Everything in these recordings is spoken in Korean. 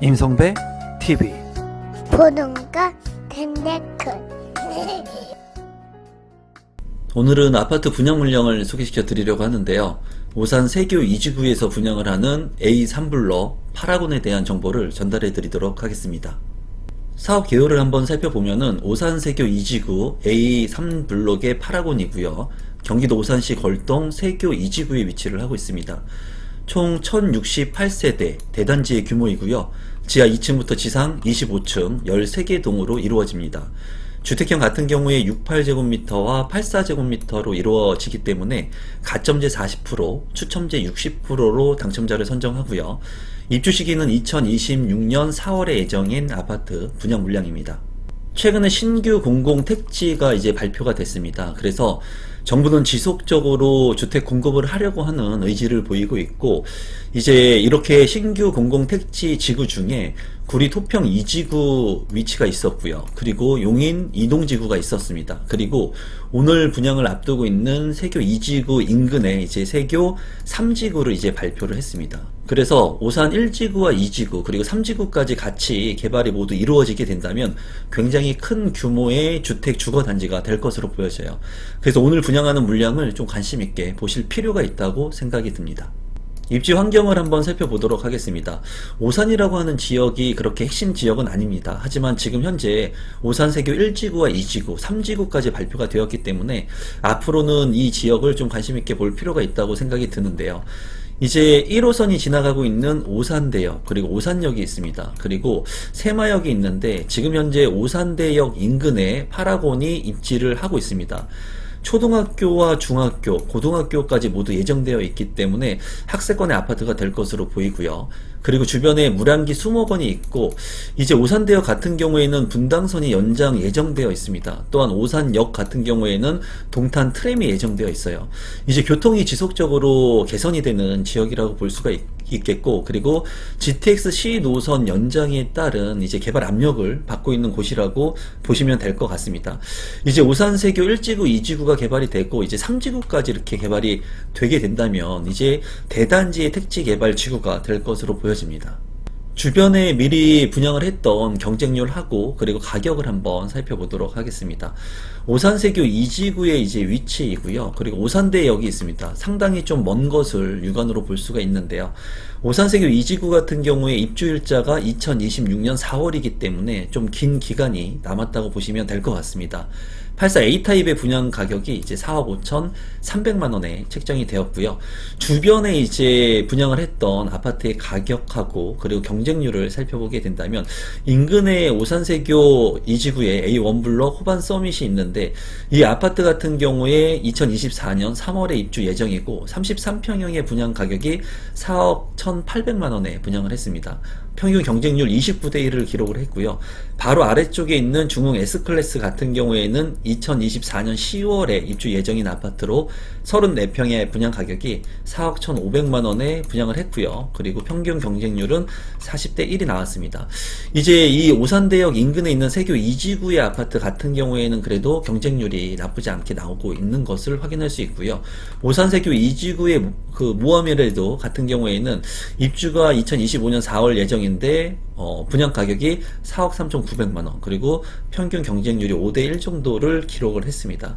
임성배 TV 보동과 텐데크 오늘은 아파트 분양 물량을 소개시켜 드리려고 하는데요. 오산 세교 이지구에서 분양을 하는 A3블럭 파라곤에 대한 정보를 전달해 드리도록 하겠습니다. 사업 개요를 한번 살펴보면은 오산 세교 이지구 A3블럭의 파라곤이고요. 경기도 오산시 걸동 세교 이지구에 위치를 하고 있습니다. 총 1068세대 대단지의 규모이고요. 지하 2층부터 지상 25층 13개 동으로 이루어집니다. 주택형 같은 경우에 68제곱미터와 84제곱미터로 이루어지기 때문에 가점제 40%, 추첨제 60%로 당첨자를 선정하고요. 입주 시기는 2026년 4월에 예정인 아파트 분양 물량입니다. 최근에 신규 공공 택지가 이제 발표가 됐습니다. 그래서 정부는 지속적으로 주택 공급을 하려고 하는 의지를 보이고 있고, 이제 이렇게 신규 공공 택지 지구 중에 구리 토평 2지구 위치가 있었고요. 그리고 용인 이동지구가 있었습니다. 그리고 오늘 분양을 앞두고 있는 세교 2지구 인근에 이제 세교 3지구를 이제 발표를 했습니다. 그래서 오산 1지구와 2지구 그리고 3지구까지 같이 개발이 모두 이루어지게 된다면 굉장히 큰 규모의 주택 주거단지가 될 것으로 보여져요. 그래서 오늘 분양하는 물량을 좀 관심 있게 보실 필요가 있다고 생각이 듭니다. 입지 환경을 한번 살펴보도록 하겠습니다. 오산이라고 하는 지역이 그렇게 핵심 지역은 아닙니다. 하지만 지금 현재 오산 세교 1지구와 2지구, 3지구까지 발표가 되었기 때문에 앞으로는 이 지역을 좀 관심 있게 볼 필요가 있다고 생각이 드는데요. 이제 1호선이 지나가고 있는 오산대역, 그리고 오산역이 있습니다. 그리고 세마역이 있는데 지금 현재 오산대역 인근에 파라곤이 입지를 하고 있습니다. 초등학교와 중학교, 고등학교까지 모두 예정되어 있기 때문에 학세권의 아파트가 될 것으로 보이고요. 그리고 주변에 물안기 수목원이 있고, 이제 오산대역 같은 경우에는 분당선이 연장 예정되어 있습니다. 또한 오산역 같은 경우에는 동탄 트램이 예정되어 있어요. 이제 교통이 지속적으로 개선이 되는 지역이라고 볼 수가 있겠고, 그리고 GTX C 노선 연장에 따른 이제 개발 압력을 받고 있는 곳이라고 보시면 될 것 같습니다. 이제 오산 세교 1지구, 2지구가 개발이 되고 이제 3지구까지 이렇게 개발이 되게 된다면 이제 대단지의 택지 개발 지구가 될 것으로 보여집니다. 주변에 미리 분양을 했던 경쟁률하고 그리고 가격을 한번 살펴보도록 하겠습니다. 오산세교 2지구의 이제 위치이고요. 그리고 오산대역이 있습니다. 상당히 좀 먼 것을 육안으로 볼 수가 있는데요. 오산세교 2지구 같은 경우에 입주일자가 2026년 4월이기 때문에 좀 긴 기간이 남았다고 보시면 될 것 같습니다. 84A타입의 분양 가격이 이제 4억 5,300만원에 책정이 되었고요. 주변에 이제 분양을 했던 아파트의 가격하고 그리고 경쟁률을 살펴보게 된다면 인근에 오산세교 2지구에 A1블럭 호반 서밋이 있는데 이 아파트 같은 경우에 2024년 3월에 입주 예정이고 33평형의 분양 가격이 4억 1,800만원에 분양을 했습니다. 평균 경쟁률 29대 1을 기록을 했고요. 바로 아래쪽에 있는 중흥 S클래스 같은 경우에는 2024년 10월에 입주 예정인 아파트로 34평의 분양 가격이 4억 1,500만원에 분양을 했고요. 그리고 평균 경쟁률은 40대 1이 나왔습니다. 이제 이 오산대역 인근에 있는 세교 2지구의 아파트 같은 경우에는 그래도 경쟁률이 나쁘지 않게 나오고 있는 것을 확인할 수 있고요. 오산세교 2지구의 그 모함이라도 같은 경우에는 입주가 2025년 4월 예정인데 분양 가격이 4억 3,900만원 그리고 평균 경쟁률이 5대1 정도를 기록을 했습니다.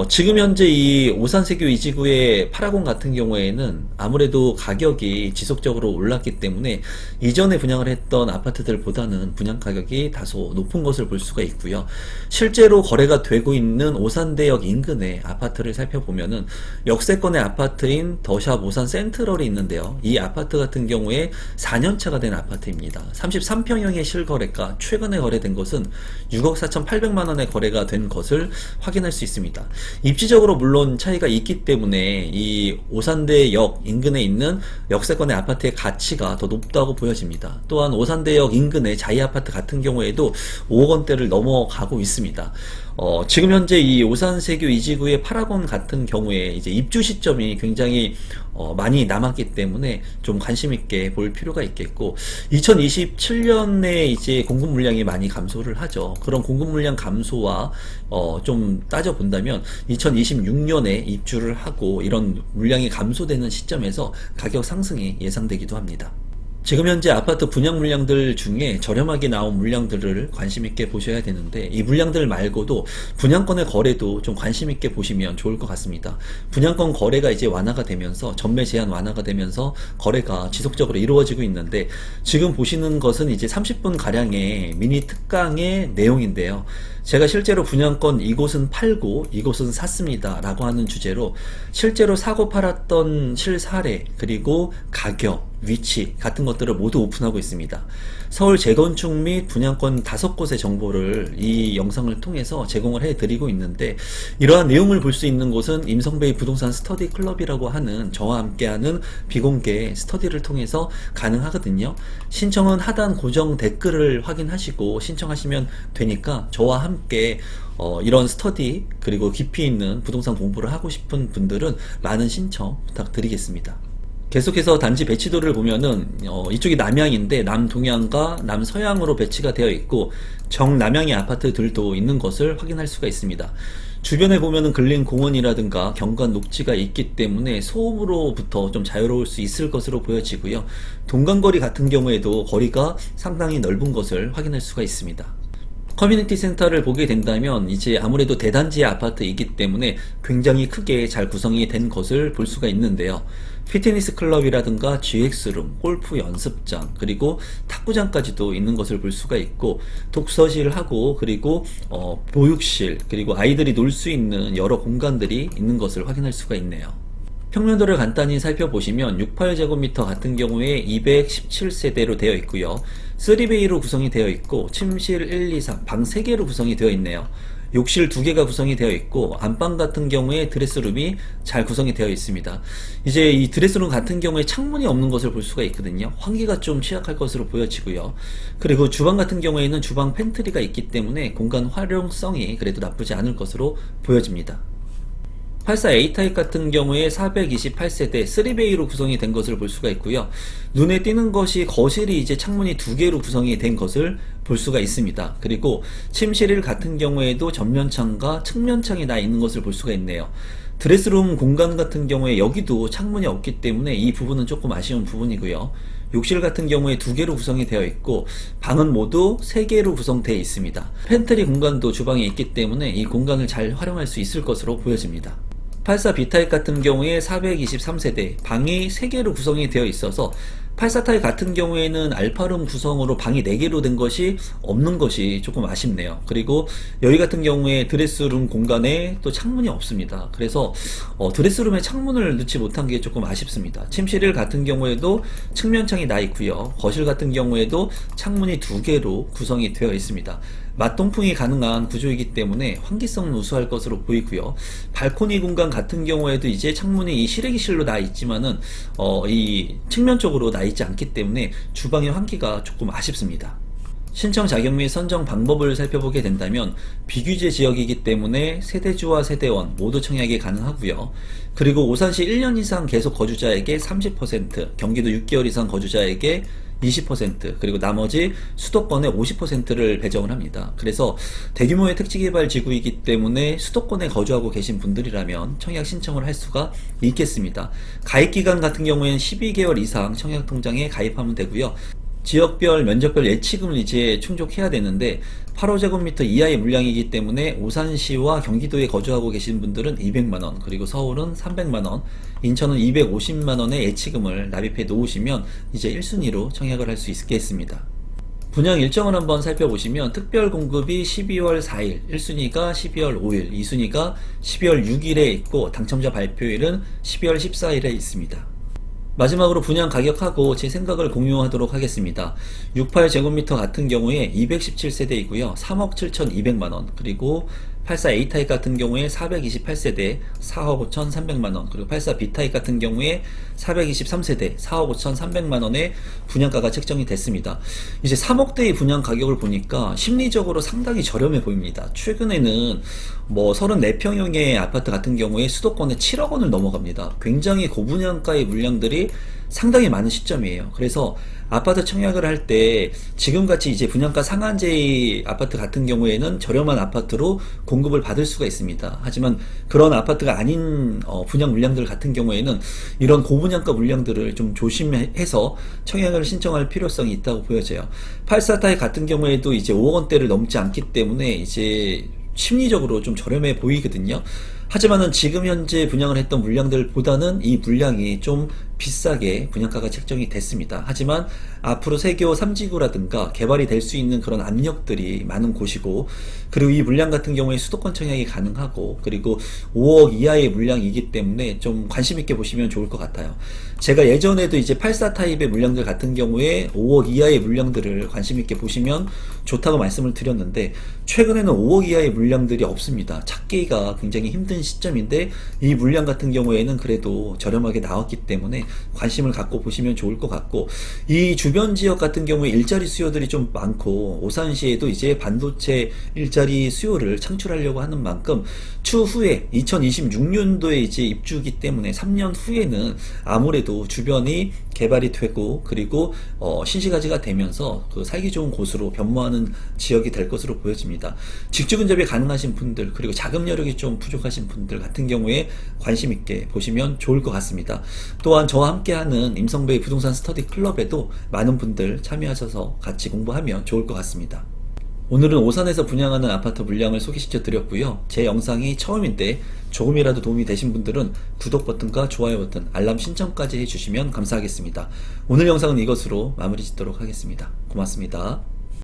지금 현재 이 오산세교 2지구의 파라곤 같은 경우에는 아무래도 가격이 지속적으로 올랐기 때문에 이전에 분양을 했던 아파트들보다는 분양 가격이 다소 높은 것을 볼 수가 있고요. 실제로 거래가 되고 있는 오산대역 인근의 아파트를 살펴보면은 역세권의 아파트인 더샵 오산 센트럴이 있는데요. 이 아파트 같은 경우에 4년차가 된 아파트입니다. 33평형의 실거래가 최근에 거래된 것은 6억 4,800만원에 거래가 된 것을 확인할 수 있습니다. 입지적으로 물론 차이가 있기 때문에 이 오산대역 인근에 있는 역세권의 아파트의 가치가 더 높다고 보여집니다. 또한 오산대역 인근의 자이아파트 같은 경우에도 5억 원대를 넘어가고 있습니다. 지금 현재 이 오산세교 2지구의 파라곤 같은 경우에 이제 입주 시점이 굉장히 많이 남았기 때문에 좀 관심 있게 볼 필요가 있겠고, 2027년에 이제 공급 물량이 많이 감소를 하죠. 그런 공급 물량 감소와 좀 따져 본다면 2026년에 입주를 하고 이런 물량이 감소되는 시점에서 가격 상승이 예상되기도 합니다. 지금 현재 아파트 분양 물량들 중에 저렴하게 나온 물량들을 관심 있게 보셔야 되는데, 이 물량들 말고도 분양권의 거래도 좀 관심 있게 보시면 좋을 것 같습니다. 분양권 거래가 이제 완화가 되면서, 전매 제한 완화가 되면서 거래가 지속적으로 이루어지고 있는데, 지금 보시는 것은 이제 30분 가량의 미니 특강의 내용인데요. 제가 실제로 분양권 이곳은 팔고 이곳은 샀습니다 라고 하는 주제로 실제로 사고 팔았던 실사례, 그리고 가격, 위치 같은 것들을 모두 오픈하고 있습니다. 서울 재건축 및 분양권 5곳의 정보를 이 영상을 통해서 제공을 해드리고 있는데, 이러한 내용을 볼 수 있는 곳은 임성베이 부동산 스터디 클럽이라고 하는 저와 함께하는 비공개 스터디를 통해서 가능하거든요. 신청은 하단 고정 댓글을 확인하시고 신청하시면 되니까, 저와 함께 이런 스터디 그리고 깊이 있는 부동산 공부를 하고 싶은 분들은 많은 신청 부탁드리겠습니다. 계속해서 단지 배치도를 보면은 이쪽이 남향인데 남동향과 남서향으로 배치가 되어 있고, 정남향의 아파트들도 있는 것을 확인할 수가 있습니다. 주변에 보면은 근린 공원이라든가 경관 녹지가 있기 때문에 소음으로부터 좀 자유로울 수 있을 것으로 보여지고요. 동간거리 같은 경우에도 거리가 상당히 넓은 것을 확인할 수가 있습니다. 커뮤니티 센터를 보게 된다면 이제 아무래도 대단지의 아파트이기 때문에 굉장히 크게 잘 구성이 된 것을 볼 수가 있는데요. 피트니스 클럽이라든가 GX룸, 골프 연습장, 그리고 탁구장까지도 있는 것을 볼 수가 있고, 독서실하고 그리고 보육실, 그리고 아이들이 놀 수 있는 여러 공간들이 있는 것을 확인할 수가 있네요. 평면도를 간단히 살펴보시면 68제곱미터 같은 경우에 217세대로 되어 있고요. 3베이로 구성이 되어 있고, 침실 1, 2, 3, 방 3개로 구성이 되어 있네요. 욕실 2개가 구성이 되어 있고, 안방 같은 경우에 드레스룸이 잘 구성이 되어 있습니다. 이제 이 드레스룸 같은 경우에 창문이 없는 것을 볼 수가 있거든요. 환기가 좀 취약할 것으로 보여지고요. 그리고 주방 같은 경우에는 주방 팬트리가 있기 때문에 공간 활용성이 그래도 나쁘지 않을 것으로 보여집니다. 84 A타입 같은 경우에 428세대 3베이로 구성이 된 것을 볼 수가 있고요. 눈에 띄는 것이 거실이 이제 창문이 2개로 구성이 된 것을 볼 수가 있습니다. 그리고 침실 1 같은 경우에도 전면창과 측면창이 나 있는 것을 볼 수가 있네요. 드레스룸 공간 같은 경우에 여기도 창문이 없기 때문에 이 부분은 조금 아쉬운 부분이고요. 욕실 같은 경우에 2개로 구성이 되어 있고, 방은 모두 3개로 구성되어 있습니다. 팬트리 공간도 주방에 있기 때문에 이 공간을 잘 활용할 수 있을 것으로 보여집니다. 84 B타입 같은 경우에 423세대, 방이 3개로 구성이 되어 있어서 84 타입 같은 경우에는 알파룸 구성으로 방이 4개로 된 것이 없는 것이 조금 아쉽네요. 그리고 여기 같은 경우에 드레스룸 공간에 또 창문이 없습니다. 그래서 드레스룸에 창문을 넣지 못한 게 조금 아쉽습니다. 침실 1 같은 경우에도 측면창이 나 있고요. 거실 같은 경우에도 창문이 2개로 구성이 되어 있습니다. 맞동풍이 가능한 구조이기 때문에 환기성은 우수할 것으로 보이고요. 발코니 공간 같은 경우에도 이제 창문이 이 실외기실로 나 있지만은 이 측면 쪽으로 나 있지 않기 때문에 주방의 환기가 조금 아쉽습니다. 신청 자격 및 선정 방법을 살펴보게 된다면 비규제 지역이기 때문에 세대주와 세대원 모두 청약이 가능하고요. 그리고 오산시 1년 이상 계속 거주자에게 30%, 경기도 6개월 이상 거주자에게 20%, 그리고 나머지 수도권의 50%를 배정을 합니다. 그래서 대규모의 택지개발 지구이기 때문에 수도권에 거주하고 계신 분들이라면 청약 신청을 할 수가 있겠습니다. 가입기간 같은 경우에는 12개월 이상 청약통장에 가입하면 되고요. 지역별, 면적별 예치금을 이제 충족해야 되는데 8호제곱미터 이하의 물량이기 때문에 오산시와 경기도에 거주하고 계신 분들은 200만원, 그리고 서울은 300만원, 인천은 250만원의 예치금을 납입해 놓으시면 이제 1순위로 청약을 할 수 있겠습니다. 분양 일정을 한번 살펴보시면 특별 공급이 12월 4일, 1순위가 12월 5일, 2순위가 12월 6일에 있고, 당첨자 발표일은 12월 14일에 있습니다. 마지막으로 분양 가격하고 제 생각을 공유하도록 하겠습니다. 68제곱미터 같은 경우에 217세대이고요. 3억 7,200만원, 그리고 84 A타입 같은 경우에 428세대 4억 5,300만원, 그리고 84 B타입 같은 경우에 423세대 4억 5,300만원의 분양가가 책정이 됐습니다. 이제 3억대의 분양 가격을 보니까 심리적으로 상당히 저렴해 보입니다. 최근에는 34평형의 아파트 같은 경우에 수도권에 7억 원을 넘어갑니다. 굉장히 고분양가의 물량들이 상당히 많은 시점이에요. 그래서 아파트 청약을 할 때 지금같이 이제 분양가 상한제의 아파트 같은 경우에는 저렴한 아파트로 공급을 받을 수가 있습니다. 하지만 그런 아파트가 아닌 분양 물량들 같은 경우에는 이런 고분양가 물량들을 좀 조심해서 청약을 신청할 필요성이 있다고 보여져요. 84타입 같은 경우에도 이제 5억 원대를 넘지 않기 때문에 이제 심리적으로 좀 저렴해 보이거든요. 하지만은 지금 현재 분양을 했던 물량들보다는 이 물량이 좀 비싸게 분양가가 책정이 됐습니다. 하지만 앞으로 세교 3지구라든가 개발이 될 수 있는 그런 압력들이 많은 곳이고, 그리고 이 물량 같은 경우에 수도권 청약이 가능하고, 그리고 5억 이하의 물량이기 때문에 좀 관심 있게 보시면 좋을 것 같아요. 제가 예전에도 이제 84 타입의 물량들 같은 경우에 5억 이하의 물량들을 관심 있게 보시면 좋다고 말씀을 드렸는데, 최근에는 5억 이하의 물량들이 없습니다. 찾기가 굉장히 힘든 시점인데, 이 물량 같은 경우에는 그래도 저렴하게 나왔기 때문에 관심을 갖고 보시면 좋을 것 같고, 이 주변 지역 같은 경우에 일자리 수요들이 좀 많고, 오산시에도 이제 반도체 일자리 수요를 창출하려고 하는 만큼 추후에 2026년도에 이제 입주기 때문에 3년 후에는 아무래도 주변이 개발이 되고, 그리고 신시가지가 되면서 그 살기 좋은 곳으로 변모하는 지역이 될 것으로 보여집니다. 직주 근접이 가능하신 분들, 그리고 자금 여력이 좀 부족하신 분들 같은 경우에 관심 있게 보시면 좋을 것 같습니다. 또한 저와 함께하는 임성배의 부동산 스터디 클럽에도 많은 분들 참여하셔서 같이 공부하면 좋을 것 같습니다. 오늘은 오산에서 분양하는 아파트 물량을 소개시켜 드렸고요. 제 영상이 처음인데 조금이라도 도움이 되신 분들은 구독 버튼과 좋아요 버튼, 알람 신청까지 해주시면 감사하겠습니다. 오늘 영상은 이것으로 마무리 짓도록 하겠습니다. 고맙습니다.